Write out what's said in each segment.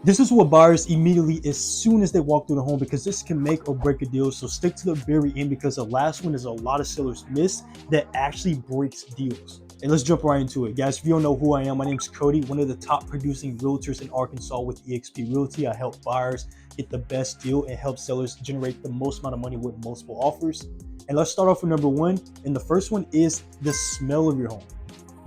This is what buyers immediately, as soon as they walk through the home, because this can make or break a deal. So stick to the very end, because the last one is a lot of sellers miss that actually breaks deals. And let's jump right into it. Guys, if you don't know who I am, my name is Cody, one of the top producing realtors in Arkansas with eXp Realty. I help buyers get the best deal and help sellers generate the most amount of money with multiple offers. And let's start off with number one. And the first one is the smell of your home.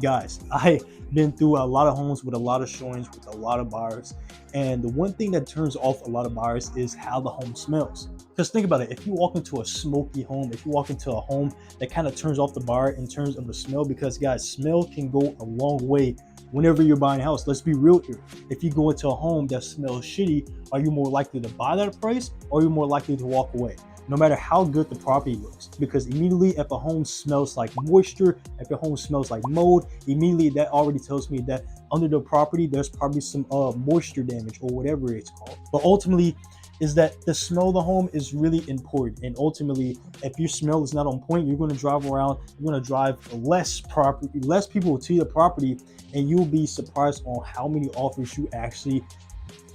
Guys, I've been through a lot of homes with a lot of showings with a lot of buyers, and the one thing that turns off a lot of buyers is how the home smells. Because think about it, if you walk into a smoky home, if you walk into a home that kind of turns off the buyer in terms of the smell, because guys, smell can go a long way whenever you're buying a house. Let's be real here. If you go into a home that smells shitty, are you more likely to buy that price, or are you more likely to walk away? No matter how good the property looks, because immediately if a home smells like moisture, if a home smells like mold, immediately that already tells me that under the property there's probably some moisture damage or whatever it's called. But ultimately is that the smell of the home is really important, and ultimately if your smell is not on point, you're going to drive around, you're going to drive less people to your property, and you'll be surprised on how many offers you actually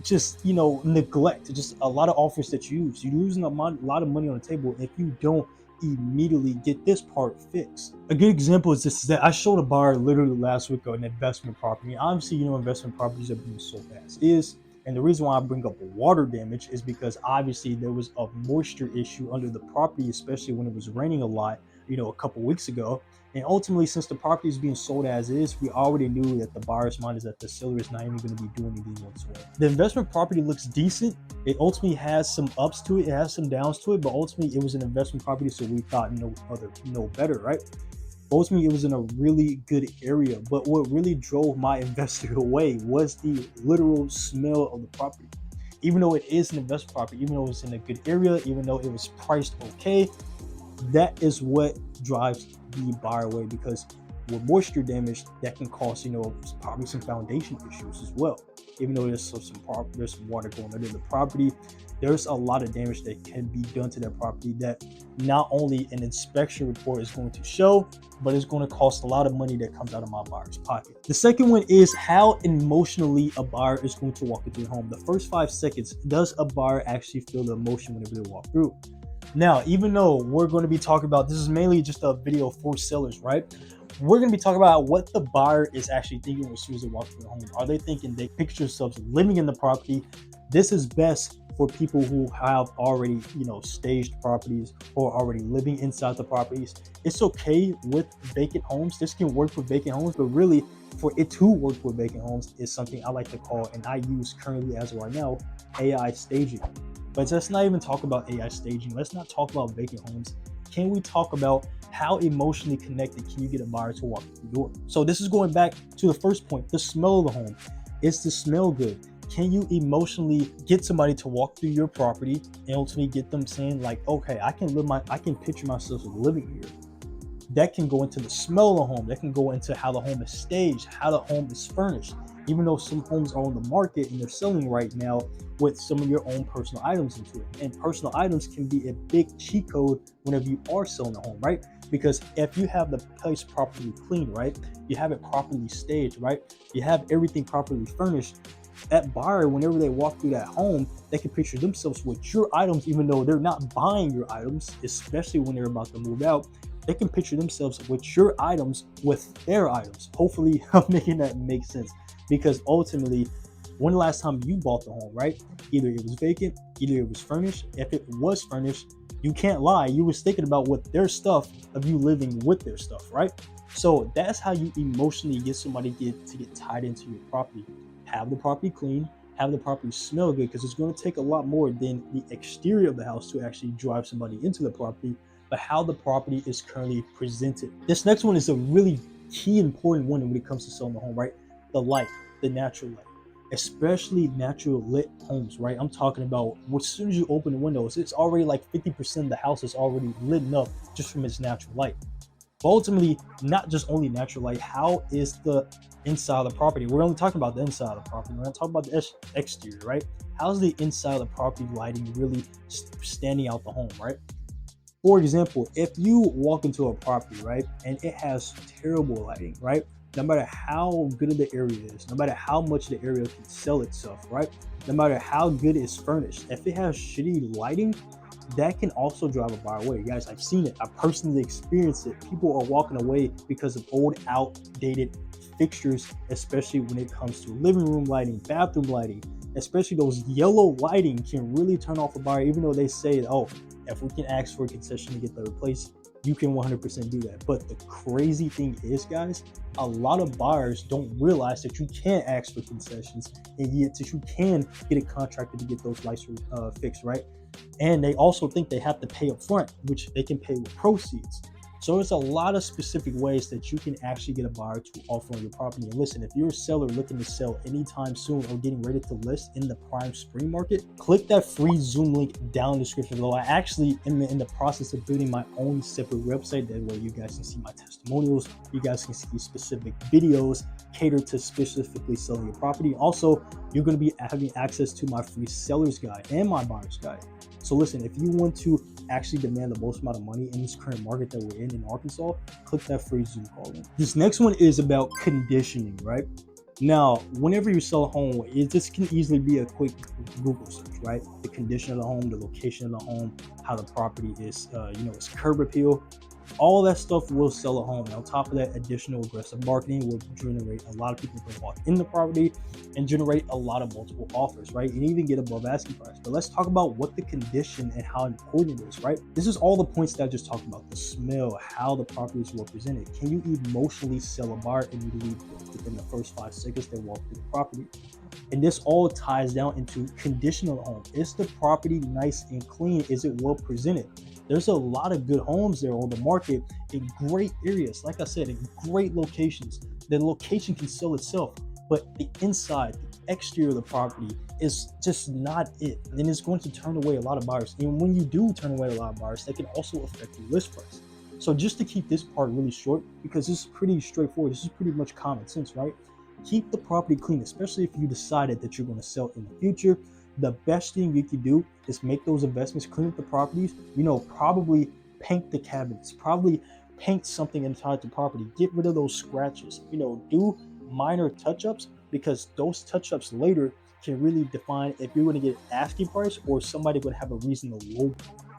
just neglect. Just a lot of offers that you're losing a lot of money on the table if you don't immediately get this part fixed. A good example is this, is that I showed a buyer literally last week an investment property. Obviously, investment properties are being sold as is, and the reason why I bring up water damage is because obviously there was a moisture issue under the property, especially when it was raining a lot a couple weeks ago. And ultimately, since the property is being sold as is, we already knew that the buyer's mind is that the seller is not even going to be doing anything whatsoever. The investment property looks decent. It ultimately has some ups to it. It has some downs to it, but ultimately it was an investment property, so we thought no better, right? Ultimately, it was in a really good area. But what really drove my investor away was the literal smell of the property. Even though it is an investment property, even though it's in a good area, even though it was priced okay, that is what drives the buyer away, because with moisture damage, that can cause probably some foundation issues as well. Even though there's some water going under the property, there's a lot of damage that can be done to that property that not only an inspection report is going to show, but it's going to cost a lot of money that comes out of my buyer's pocket. The second one is how emotionally a buyer is going to walk into your home. The first 5 seconds, does a buyer actually feel the emotion whenever they walk through? Now, even though we're going to be talking about, this is mainly just a video for sellers, right? We're going to be talking about what the buyer is actually thinking as soon as they walk through the home. Are they thinking they picture themselves living in the property? This is best for people who have already, staged properties or already living inside the properties. It's okay with vacant homes. This can work with vacant homes, but really for it to work with vacant homes is something I like to call, and I use currently as of right now, AI staging. But let's not even talk about AI staging. Let's not talk about vacant homes. Can we talk about how emotionally connected can you get a buyer to walk through the door? So this is going back to the first point, the smell of the home. Is the smell good? Can you emotionally get somebody to walk through your property and ultimately get them saying like, okay, I can picture myself living here? That can go into the smell of the home. That can go into how the home is staged, how the home is furnished. Even though some homes are on the market and they're selling right now with some of your own personal items into it. And personal items can be a big cheat code whenever you are selling a home, right? Because if you have the place properly cleaned, right? You have it properly staged, right? You have everything properly furnished. That buyer, whenever they walk through that home, they can picture themselves with your items, even though they're not buying your items, especially when they're about to move out. They can picture themselves with your items with their items. Hopefully, I'm making that make sense. Because ultimately, when the last time you bought the home, right? Either it was vacant, either it was furnished. If it was furnished, you can't lie. You was thinking about what their stuff of you living with their stuff, right? So that's how you emotionally get somebody to get tied into your property. Have the property clean, have the property smell good, because it's going to take a lot more than the exterior of the house to actually drive somebody into the property, but how the property is currently presented. This next one is a really key important one when it comes to selling the home, right? The light, the natural light, especially natural lit homes, right? I'm talking about as soon as you open the windows, it's already like 50% of the house is already lit up just from its natural light. But ultimately, not just only natural light, how is the inside of the property? We're only talking about the inside of the property. We're not talking about the exterior, right? How's the inside of the property lighting really standing out the home, right? For example, if you walk into a property, right, and it has terrible lighting, right? No matter how good of the area is, no matter how much the area can sell itself, right? no matter how good it's furnished. If it has shitty lighting, that can also drive a buyer away. Guys, I've seen it. I personally experienced it. People are walking away because of old, outdated fixtures, especially when it comes to living room lighting, bathroom lighting. Especially those yellow lighting can really turn off a buyer, even though they say, oh, if we can ask for a concession to get that replaced, you can 100% do that. But the crazy thing is, guys, a lot of buyers don't realize that you can ask for concessions, and yet that you can get a contractor to get those lights fixed, right? And they also think they have to pay up front, which they can pay with proceeds. So there's a lot of specific ways that you can actually get a buyer to offer on your property. And listen, if you're a seller looking to sell anytime soon or getting ready to list in the prime spring market, click that free Zoom link down in the description below. I actually am in the process of building my own separate website. That way you guys can see my testimonials. You guys can see specific videos catered to specifically selling your property. Also, you're going to be having access to my free seller's guide and my buyer's guide. So listen, if you want to actually demand the most amount of money in this current market that we're in Arkansas, click that free Zoom call in. This next one is about conditioning, right? Now, whenever you sell a home, this can easily be a quick Google search, right? The condition of the home, the location of the home, how the property is, its curb appeal. All that stuff will sell a home. And on top of that, additional aggressive marketing will generate a lot of people to walk in the property and generate a lot of multiple offers, right? And even get above asking price. But let's talk about what the condition and how important it is, right? This is all the points that I just talked about: the smell, how the property is well presented. Can you emotionally sell a buyer immediately within the first 5 seconds they walk through the property? And this all ties down into condition of the home. Is the property nice and clean? Is it well presented? There's a lot of good homes there on the market in great areas. Like I said, in great locations. The location can sell itself, but the inside, the exterior of the property is just not it. And it's going to turn away a lot of buyers. And when you do turn away a lot of buyers, that can also affect your list price. So just to keep this part really short, because this is pretty straightforward, this is pretty much common sense, right? Keep the property clean, especially if you decided that you're going to sell in the future. The best thing you can do is make those investments, clean up the properties, probably paint the cabinets, probably paint something inside the property, get rid of those scratches, do minor touch-ups, because those touch-ups later can really define if you're going to get an asking price or somebody would have a reason to low.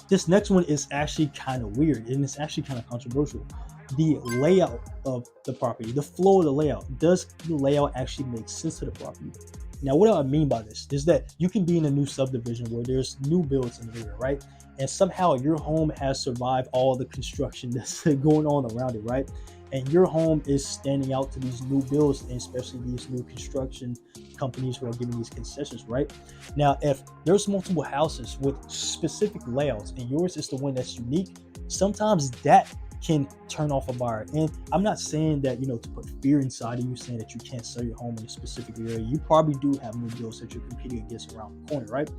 This next one is actually kind of weird, and it's actually kind of controversial. The layout of the property, the flow of the layout. Does the layout actually make sense to the property? Now, what do I mean by this is that you can be in a new subdivision where there's new builds in the area, right? And somehow your home has survived all the construction that's going on around it, right? And your home is standing out to these new builds, and especially these new construction companies who are giving these concessions, right? Now, if there's multiple houses with specific layouts and yours is the one that's unique, sometimes that can turn off a buyer. And I'm not saying that, to put fear inside of you, saying that you can't sell your home in a specific area. You probably do have new builds that you're competing against around the corner, right?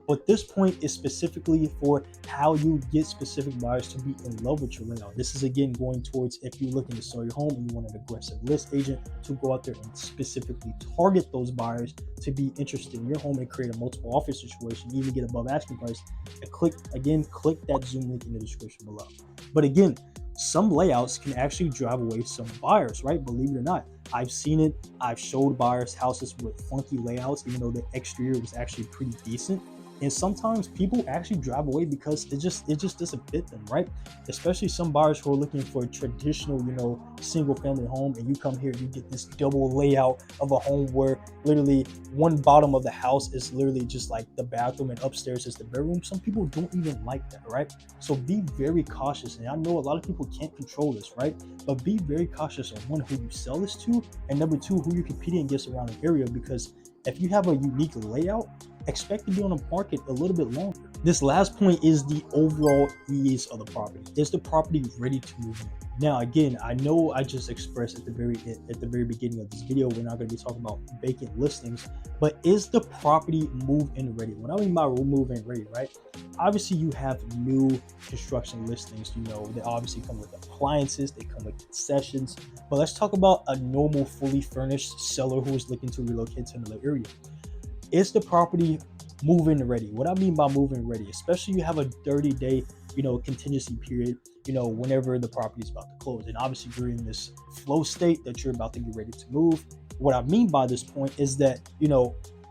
But this point is specifically for how you get specific buyers to be in love with your layout. This is again going towards if you're looking to sell your home and you want an aggressive list agent to go out there and specifically target those buyers to be interested in your home and create a multiple offer situation, even get above asking price. And click that Zoom link in the description below. But again, some layouts can actually drive away some buyers, right? Believe it or not. I've seen it. I've showed buyers houses with funky layouts, even though the exterior was actually pretty decent. And sometimes people actually drive away because it just doesn't fit them, right? Especially some buyers who are looking for a traditional, single family home, and you come here and you get this double layout of a home where literally one bottom of the house is literally just like the bathroom and upstairs is the bedroom. Some people don't even like that, right? So be very cautious. And I know a lot of people can't control this, right? But be very cautious on one, who you sell this to, and number two, who you're competing against around the area, because if you have a unique layout, expect to be on the market a little bit longer. This last point is the overall ease of the property. Is the property ready to move in? Now, again, I know I just expressed at the very beginning of this video, we're not going to be talking about vacant listings, but is the property move-in ready? What I mean by move-in ready, right? Obviously, you have new construction listings. They obviously come with appliances, they come with concessions. But let's talk about a normal, fully furnished seller who is looking to relocate to another area. Is the property move-in ready? What I mean by move-in ready, especially you have a 30-day, contingency period, whenever the property is about to close. And obviously you're in this flow state that you're about to get ready to move. What I mean by this point is that,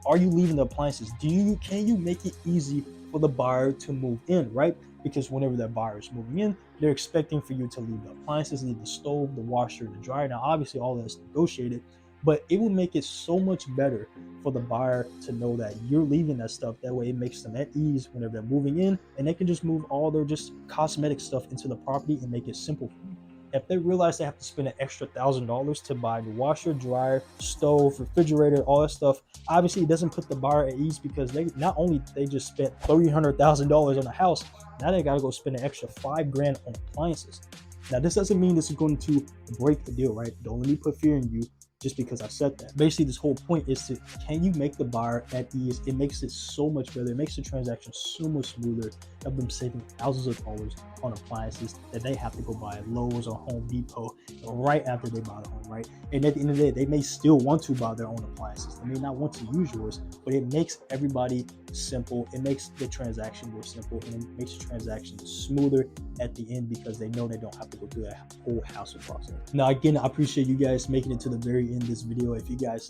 Are you leaving the appliances? Can you make it easy for the buyer to move in, right? Because whenever that buyer is moving in, they're expecting for you to leave the appliances, leave the stove, the washer, the dryer. Now, obviously, all that's negotiated, but it will make it so much better for the buyer to know that you're leaving that stuff. That way, it makes them at ease whenever they're moving in, and they can just move all their just cosmetic stuff into the property and make it simple for you. If they realize they have to spend an extra $1,000 to buy the washer, dryer, stove, refrigerator, all that stuff, obviously it doesn't put the buyer at ease, because they not only they just spent $300,000 on the house, now they got to go spend an extra $5,000 on appliances. Now, this doesn't mean this is going to break the deal, right? Don't let me put fear in you just because I said that. Basically, this whole point is to, can you make the buyer at ease? It makes it so much better. It makes the transaction so much smoother, of them saving thousands of dollars on appliances that they have to go buy at Lowe's or Home Depot right after they buy the home, right? And at the end of the day, they may still want to buy their own appliances. They may not want to use yours, but it makes everybody simple. It makes the transaction more simple, and it makes the transaction smoother at the end, because they know they don't have to go through that whole hassle process. Now, again, I appreciate you guys making it to the very end of this video. If you guys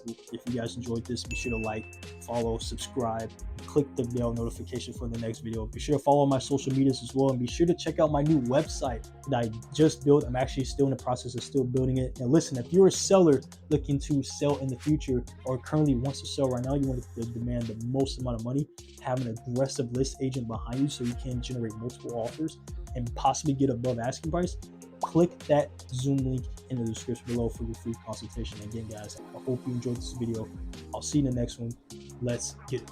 enjoyed this, be sure to like, follow, subscribe, click the bell notification for the next video. Be sure to follow my social medias as well, and be sure to check out my new website that I just built. I'm actually still in the process of still building it. And listen, if you're a seller looking to sell in the future, or currently wants to sell right now, you want to demand the most amount of money, have an aggressive list agent behind you so you can generate multiple offers and possibly get above asking price, click that Zoom link in the description below for your free consultation. Again, guys, I hope you enjoyed this video. I'll see you in the next one. Let's get it.